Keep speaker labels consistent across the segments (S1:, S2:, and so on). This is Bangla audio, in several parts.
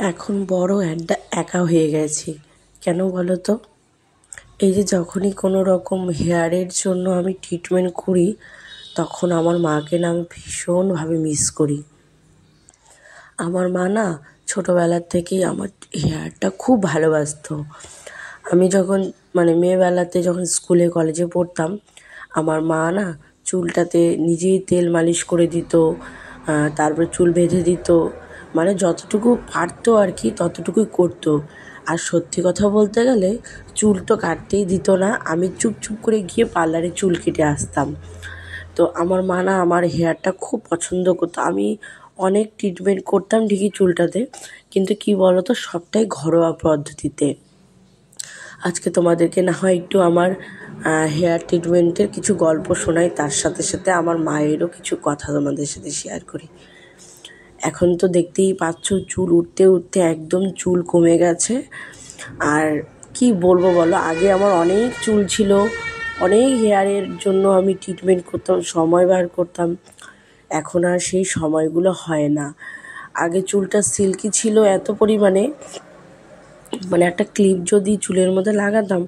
S1: এখন বড় একটা একা হয়ে গেছি। কেন বলো তো? এই যে যখনই কোনো রকম হেয়ারের জন্য আমি ট্রিটমেন্ট করি, তখন আমার মাকে না আমি ভীষণভাবে মিস করি। আমার মা না ছোটোবেলার থেকেই আমার হেয়ারটা খুব ভালোবাসতো। আমি যখন মেয়েবেলাতে যখন স্কুলে কলেজে পড়তাম, আমার মা না চুলটাতে নিজেই তেল মালিশ করে দিত, তারপরে চুল বেঁধে দিত। যতটুকু পারতো আর কি ততটুকুই করতো। আর সত্যি কথা বলতে গেলে চুল তো কাটতেই দিত না, আমি চুপ করে গিয়ে পার্লারে চুল কেটে আসতাম। তো আমার মা না আমার হেয়ারটা খুব পছন্দ করতো। আমি অনেক ট্রিটমেন্ট করতাম ঠিকই চুলটাতে, কিন্তু কি বলো তো, সবটাই ঘরোয়া পদ্ধতিতে। আজকে তোমাদেরকে না হয় একটু আমার হেয়ার ট্রিটমেন্টের কিছু গল্প শোনাই, তার সাথে সাথে আমার মায়েরও কিছু কথা তোমাদের সাথে শেয়ার করি। এখন তো দেখতেই পাচ্ছ চুল উঠতে উঠতে একদম চুল কমে গেছে। আর কি বলবো বলো, আগে আমার অনেক চুল ছিল, অনেক হেয়ারের জন্য আমি ট্রিটমেন্ট করতাম, সময় বার করতাম। এখন আর সেই সময়গুলো হয় না। আগে চুলটা সিল্কি ছিল এত পরিমাণে, একটা ক্লিপ যদি চুলের মধ্যে লাগাতাম,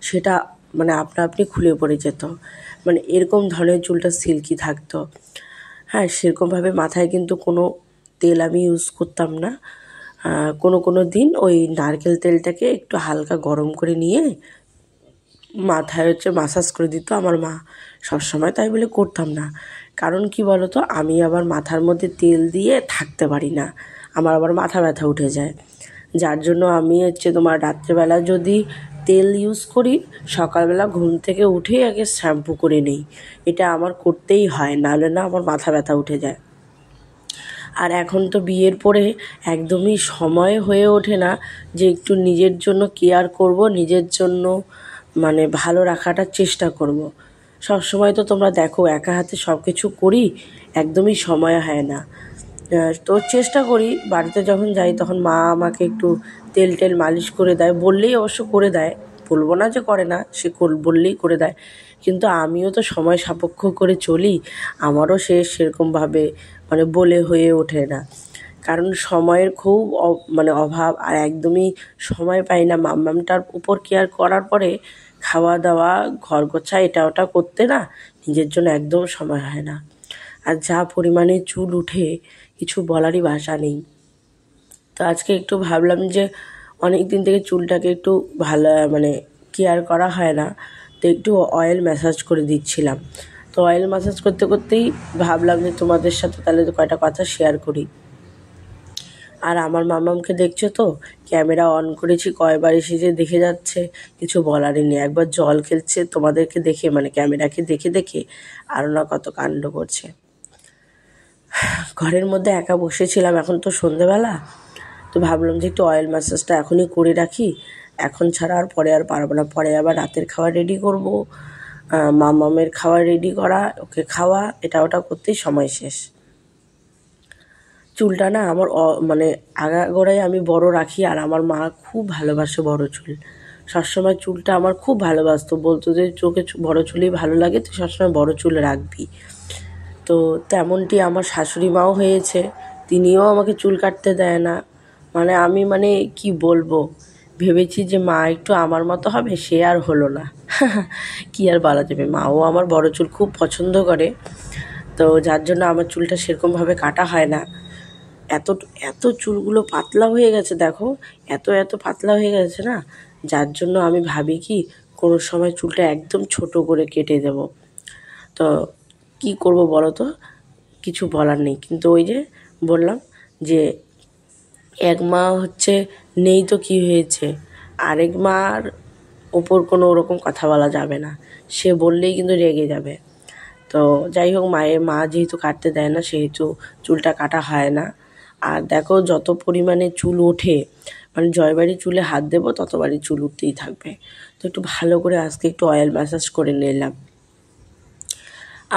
S1: সেটা আপনা আপনি খুলে পড়ে যেত। এরকম ধরনের চুলটা সিল্কি থাকতো। হ্যাঁ, সেরকমভাবে মাথায় কিন্তু কোনো তেল আমি ইউজ করতাম না। কোনো দিন ওই নারকেল তেলটাকে একটু হালকা গরম করে নিয়ে মাথায় মাসাজ করে দিত আমার মা। সবসময় তাই বলে করতাম না, কারণ কি বলো তো, আমি আবার মাথার মধ্যে তেল দিয়ে থাকতে পারি না, আমার আবার মাথা ব্যথা উঠে যায়। যার জন্য আমি তোমার রাত্রেবেলা যদি তেল ইউজ করি, সকালবেলা ঘুম থেকে উঠেই আগে শ্যাম্পু করে নিই। এটা আমার করতেই হয়, নাহলে না আমার মাথা ব্যথা উঠে যায়। আর এখন তো বিয়ের পরে একদমই সময় হয়ে ওঠে না যে একটু নিজের জন্য কেয়ার করব, নিজের জন্য ভালো রাখাটার চেষ্টা করব। সবসময় তো তোমরা দেখো একা হাতে সব কিছু করি, একদমই সময় হয় না। তো চেষ্টা করি, বাড়িতে যখন যাই তখন মা আমাকে একটু তেল মালিশ করে দেয়, বললেই অবশ্য করে দেয়, বলবো না যে করে না, সে বললেই করে দেয়। কিন্তু আমিও তো সময় সাপেক্ষ করে চলি, আমারও সেরকমভাবে বলে হয়ে ওঠে না, কারণ সময়ের খুব অভাব। আর একদমই সময় পাই না মাম্মামটার উপর কেয়ার করার পরে, খাওয়া দাওয়া, ঘর গোছা, এটা ওটা করতে না নিজের জন্য একদম সময় হয় না। আর যা পরিমাণে চুল উঠে, কিছু বলারই ভাষা নেই। তো আজকে একটু ভাবলাম যে অনেক দিন থেকে চুলটাকে একটু ভালো কেয়ার করা হয় না, তো একটু অয়েল ম্যাসাজ করে দিচ্ছিলাম। তো অয়েল ম্যাসাজ করতে করতেই ভাবলাম যে তোমাদের সাথে তাহলে কয়টা কথা শেয়ার করি। আর আমার মামামকে দেখছো তো, ক্যামেরা অন করেছি কয়বার এসে যে দেখে যাচ্ছে, কিছু বলারই নেই। একবার জল খেলছে তোমাদেরকে দেখে, ক্যামেরাকে দেখে দেখে আরও না কত কাণ্ড করছে। ঘরের মধ্যে একা বসেছিলাম, এখন তো সন্ধেবেলা, তো ভাবলাম যে একটু অয়েল ম্যাসাজটা এখনই করে রাখি, এখন ছাড়া আর পরে আর পারবো না। পরে আবার রাতের খাবার রেডি করব, মামামের খাবার রেডি করা, ওকে খাওয়া, এটা ওটা করতেই সময় শেষ। চুলটা না আমার আগাগোড়াই আমি বড় রাখি, আর আমার মা খুব ভালোবাসে বড় চুল। সবসময় চুলটা আমার খুব ভালোবাসতো, বলতো যে চোখে বড় চুলই ভালো লাগে, তুই সবসময় বড় চুল রাখবি। তো তেমনটি আমার শাশুড়ি মাও হয়েছে, তিনিও আমাকে চুল কাটতে দেয় না। আমি কি বলবো, ভেবেছি যে মা একটু আমার মতো হবে, সে আর হলো না। কি আর বলা যাবে, মাও আমার বড় চুল খুব পছন্দ করে, তো যার জন্য আমার চুলটা সেরকমভাবে কাটা হয় না। এত এত চুলগুলো পাতলা হয়ে গেছে, দেখো এত পাতলা হয়ে গেছে না, যার জন্য আমি ভাবি কি কোনো সময় চুলটা একদম ছোট করে কেটে দেব। তো কি করব বলো তো, কিছু বলার নেই। কিন্তু ওই যে বললাম যে এক মা নেই তো কি হয়েছে, আরেক মার ওপর কোনো ওরকম কথা বলা যাবে না, সে বললেই কিন্তু রেগে যাবে। তো যাই হোক, মা যেহেতু কাটতে দেয় না, সেহেতু চুলটা কাটা হয় না। আর দেখো যত পরিমাণে চুল ওঠে, জয়বাড়ি চুলে হাত দেবো ততবারই চুল উঠতেই থাকবে। তো একটু ভালো করে আজকে একটু অয়েল ম্যাসাজ করে নিলাম।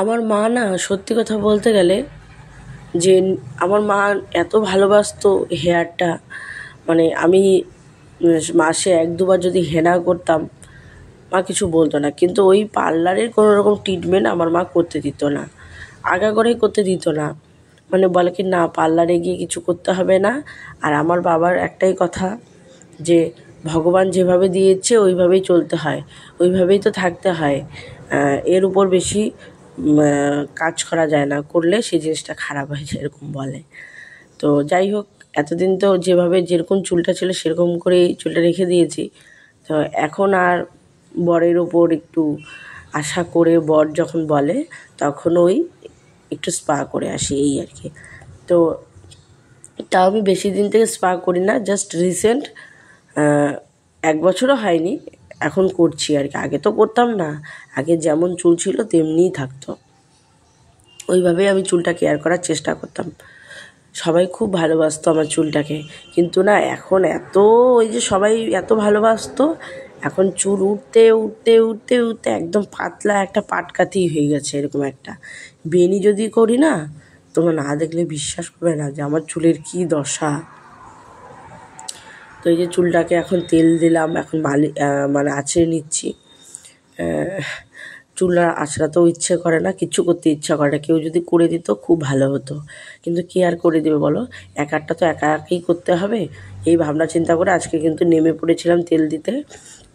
S1: আমার মা না সত্যি কথা বলতে গেলে, যে আমার মা এত ভালোবাসতো হেয়ারটা, আমি মাসে 1-2 বার যদি হেনা করতাম, মা কিছু বলতো না। কিন্তু ওই পার্লারের কোনো রকম ট্রিটমেন্ট আমার মা করতে দিত না, আগাগোড়াই করতে দিত না। মানে বলে কি না পার্লারে গিয়ে কিছু করতে হবে না। আর আমার বাবার একটাই কথা যে ভগবান যেভাবে দিয়েছে ওইভাবেই চলতে হয়, ওইভাবেই তো থাকতে হয়, এর উপর বেশি কাজ করা যায় না, করলে সেই জিনিসটা খারাপ হয়ে যায় এরকম বলে। তো যাই হোক, এতদিন তো যেভাবে যেরকম চুলটা ছিল সেরকম করেই চুলটা রেখে দিয়েছি। তো এখন আর বরের ওপর একটু আশা করে বর যখন বলে তখন ওই একটু স্পা করে আসি এই আর কি। তো তাও আমি বেশি দিন থেকে স্পা করি না, জাস্ট রিসেন্ট 1 বছরও হয়নি এখন করছি আর কি। আগে তো করতাম না, আগে যেমন চুল ছিল তেমনিই থাকতো, ওইভাবেই আমি চুলটা কেয়ার করার চেষ্টা করতাম। সবাই খুব ভালোবাসতো আমার চুলটাকে, কিন্তু না এখন এত ওই যে সবাই এত ভালোবাসতো, এখন চুল উঠতে উঠতে উঠতে উঠতে একদম পাতলা একটা পাটকাঠি হয়ে গেছে এরকম একটা। বেনি যদি করি না, তোমরা না দেখলে বিশ্বাস করবে না যে আমার চুলের কী দশা। তো এই যে চুলটাকে এখন তেল দিলাম, এখন মানে আঁচড়ে নিচ্ছি। চুল আঁচড়াতেও ইচ্ছে করে না, কিচ্ছু করতে ইচ্ছা করে না। কেউ যদি করে দিত খুব ভালো হতো, কিন্তু কে আর করে দেবে বলো, একারটা তো একা একাই করতে হবে। এই ভাবনা চিন্তা করে আজকে কিন্তু নেমে পড়েছিলাম তেল দিতে।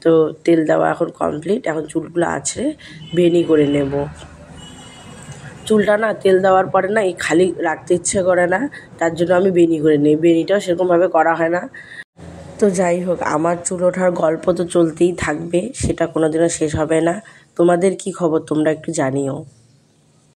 S1: তো তেল দেওয়া এখন কমপ্লিট, এখন চুলগুলো আঁচড়ে বেনি করে নেব। চুলটা না তেল দেওয়ার পরে না এই খালি রাখতে ইচ্ছে করে না, তার জন্য আমি বেনি করে নিই। বেনিটাও সেরকমভাবে করা হয় না। তো যাই হোক, আমার চুল ওঠার গল্প তো চলতেই থাকবে, সেটা কোনোদিনও শেষ হবে না। তোমাদের কি খবর তোমরা একটু জানিও।